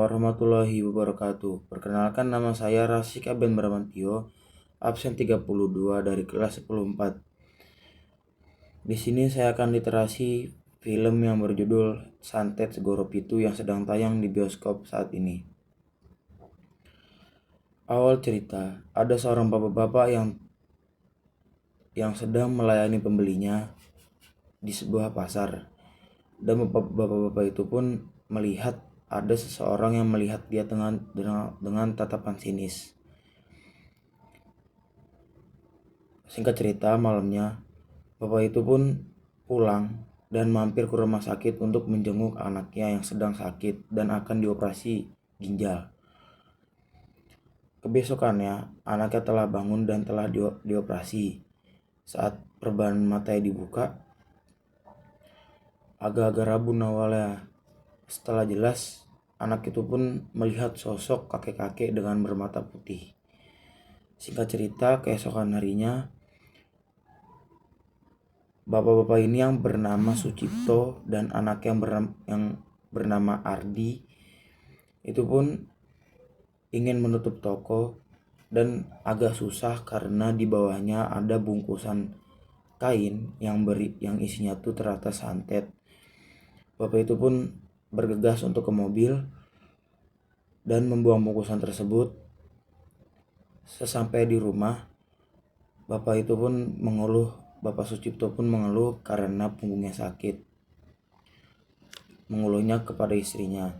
warahmatullahi wabarakatuh. Perkenalkan, nama saya Rasik Aben Bramantio, absen 32 dari kelas 104. Di sini saya akan literasi film yang berjudul Santet Segoro Pitu yang sedang tayang di bioskop saat ini. Awal cerita, ada seorang bapak-bapak yang sedang melayani pembelinya di sebuah pasar. Dan bapak-bapak itu pun melihat ada seseorang yang melihat dia dengan tatapan sinis. Singkat cerita, malamnya bapak itu pun pulang dan mampir ke rumah sakit untuk menjenguk anaknya yang sedang sakit dan akan dioperasi ginjal. Kebesokannya, anaknya telah bangun dan telah dioperasi. Saat perban matanya dibuka, agak-agak rabun awalnya. Setelah jelas, anak itu pun melihat sosok kakek-kakek dengan bermata putih. Singkat cerita, keesokan harinya, bapak-bapak ini yang bernama Sucipto dan anak yang bernama Ardi itu pun ingin menutup toko dan agak susah karena di bawahnya ada bungkusan kain yang isinya tuh ternyata santet. Bapak itu pun bergegas untuk ke mobil dan membuang bungkusan tersebut. Sesampai di rumah, Bapak Sucipto pun mengeluh karena punggungnya sakit. Mengeluhnya kepada istrinya.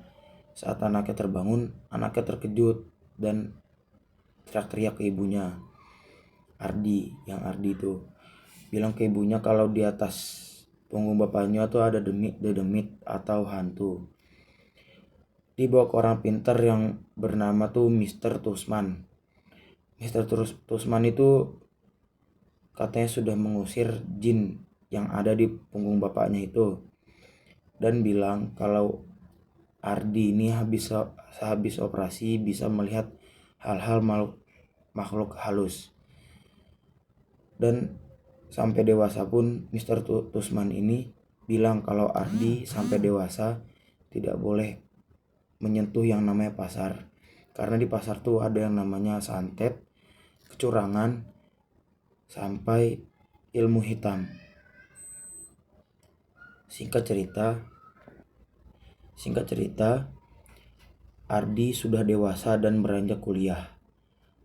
Saat anaknya terbangun, anaknya terkejut dan teriak-teriak ke ibunya. Ardi itu bilang ke ibunya kalau di atas punggung bapaknya tuh ada dedemit atau hantu. Dibawa ke orang pintar yang bernama tuh Mr. Tusman. Mr. Tusman itu katanya sudah mengusir jin yang ada di punggung bapaknya itu dan bilang kalau Ardi ini sehabis operasi bisa melihat hal-hal makhluk halus. Dan sampai dewasa pun Mr. Tusman ini bilang kalau Ardi sampai dewasa tidak boleh menyentuh yang namanya pasar. Karena di pasar tuh ada yang namanya santet, kecurangan, sampai ilmu hitam. Singkat cerita, Ardi sudah dewasa dan beranjak kuliah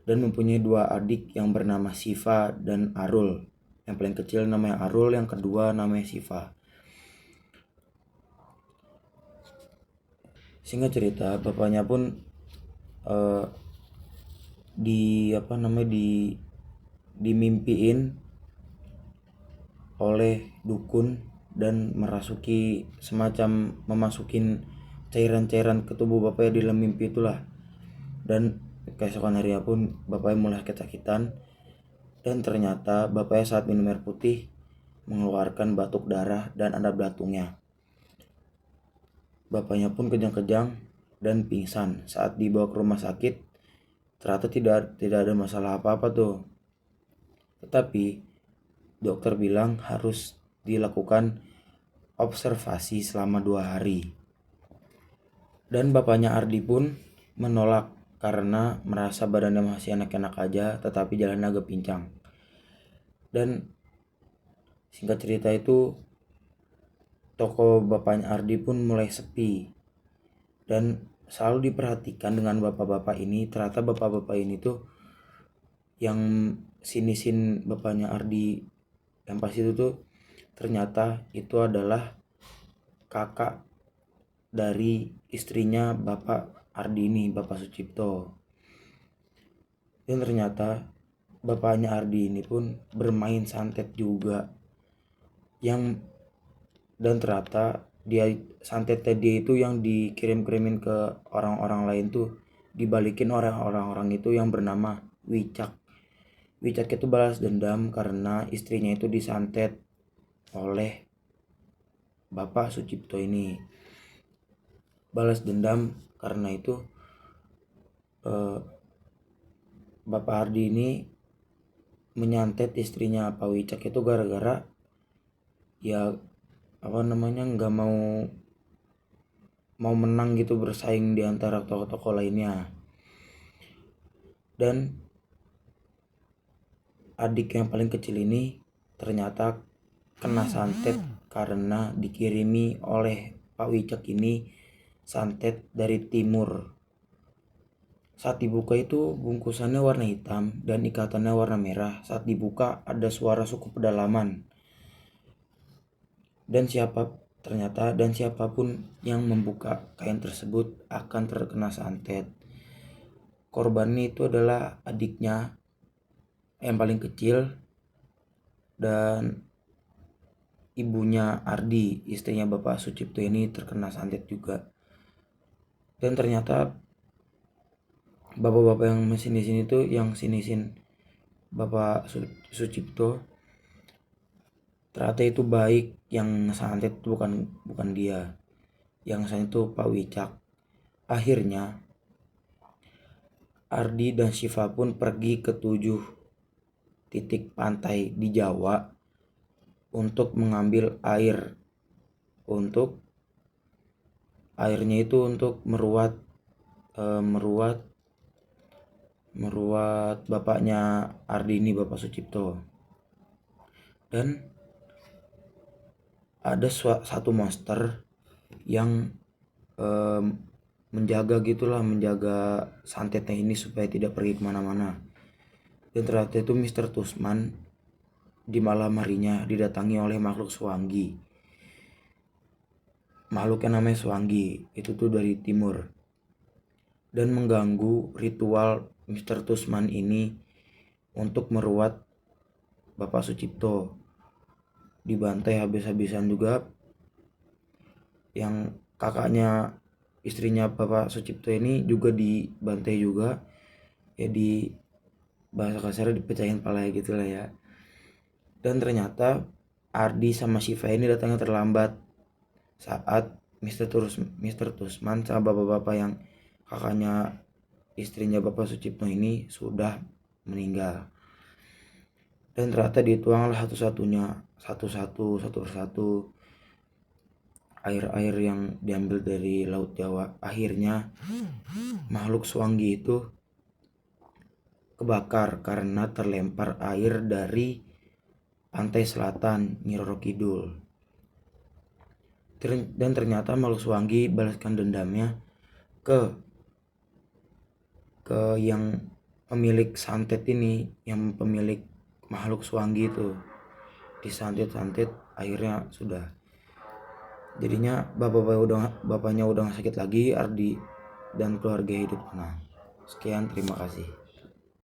dan mempunyai dua adik yang bernama Siva dan Arul. Yang paling kecil namanya Arul, yang kedua namanya Siva. Singkat cerita, bapaknya pun dimimpiin oleh dukun dan memasukin cairan-cairan ke tubuh bapaknya di dalam mimpi itulah. Dan keesokan harinya pun bapaknya mulai kesakitan dan ternyata bapaknya saat minum air putih mengeluarkan batuk darah dan ada belatungnya. Bapaknya pun kejang-kejang dan pingsan. Saat dibawa ke rumah sakit, ternyata tidak ada masalah apa-apa tuh. Tetapi dokter bilang harus dilakukan observasi selama 2 hari. Dan bapaknya Ardi pun menolak karena merasa badannya masih enak-enak aja, tetapi jalannya agak pincang. Dan singkat cerita itu, toko bapaknya Ardi pun mulai sepi. Dan selalu diperhatikan dengan bapak-bapak ini. Ternyata bapak-bapak ini tuh yang sinisin bapaknya Ardi yang pas itu tuh ternyata itu adalah kakak dari istrinya Bapak Ardi ini, Bapak Sucipto. Dan ternyata bapaknya Ardi ini pun bermain santet juga. Dan ternyata santetnya dia itu yang dikirim-kirimin ke orang-orang lain tuh dibalikin orang-orang itu yang bernama Wicak. Wicak itu balas dendam karena istrinya itu disantet oleh Bapak Sucipto ini. Balas dendam karena itu Bapak Ardi ini menyantet istrinya Pak Wicak itu gara-gara nggak mau mau menang gitu, bersaing di antara tokoh-tokoh lainnya. Dan adik yang paling kecil ini ternyata kena santet karena dikirimi oleh Pak Wicak ini santet dari timur. Saat dibuka itu bungkusannya warna hitam dan ikatannya warna merah. Saat dibuka ada suara suku pedalaman. Dan siapapun yang membuka kain tersebut akan terkena santet. Korbannya itu adalah adiknya yang paling kecil dan ibunya Ardi, istrinya Bapak Sucipto ini terkena santet juga. Dan ternyata bapak-bapak yang mesin di sini tuh, yang sinisin Bapak Sucipto, ternyata itu baik. Yang santet itu bukan dia, yang santet itu Pak Wicak. Akhirnya Ardi dan Syifa pun pergi ke 7 titik pantai di Jawa untuk mengambil air. Untuk airnya itu untuk meruat bapaknya Ardi ini, Bapak Sucipto. Dan ada satu monster yang menjaga santetnya ini supaya tidak pergi kemana-mana. Dan ternyata itu Mr. Tusman di malam harinya didatangi oleh makhluk Swangi. Makhluk yang namanya Swangi itu tuh dari timur, dan mengganggu ritual Mr. Tusman ini untuk meruat Bapak Sucipto. Dibantai habis-habisan juga. Yang kakaknya, istrinya Bapak Sucipto ini juga dibantai juga. Ya, di bahasa kasarnya dipecahin palanya gitu lah ya. Dan ternyata Ardi sama Syifa ini datangnya terlambat saat Mr. Tusman sama bapak-bapak yang kakaknya istrinya Bapak Sucipto ini sudah meninggal. Dan ternyata dituanglah satu persatu air-air yang diambil dari Laut Jawa. Akhirnya makhluk Swangi itu kebakar karena terlempar air dari pantai selatan Nyi Roro Kidul. Dan ternyata makhluk Swangi balaskan dendamnya ke yang pemilik santet ini, yang pemilik makhluk Swangi itu. Disantet-santet akhirnya sudah. Jadinya bapaknya udah gak sakit lagi. Ardi dan keluarga hidup tenang. Sekian, terima kasih.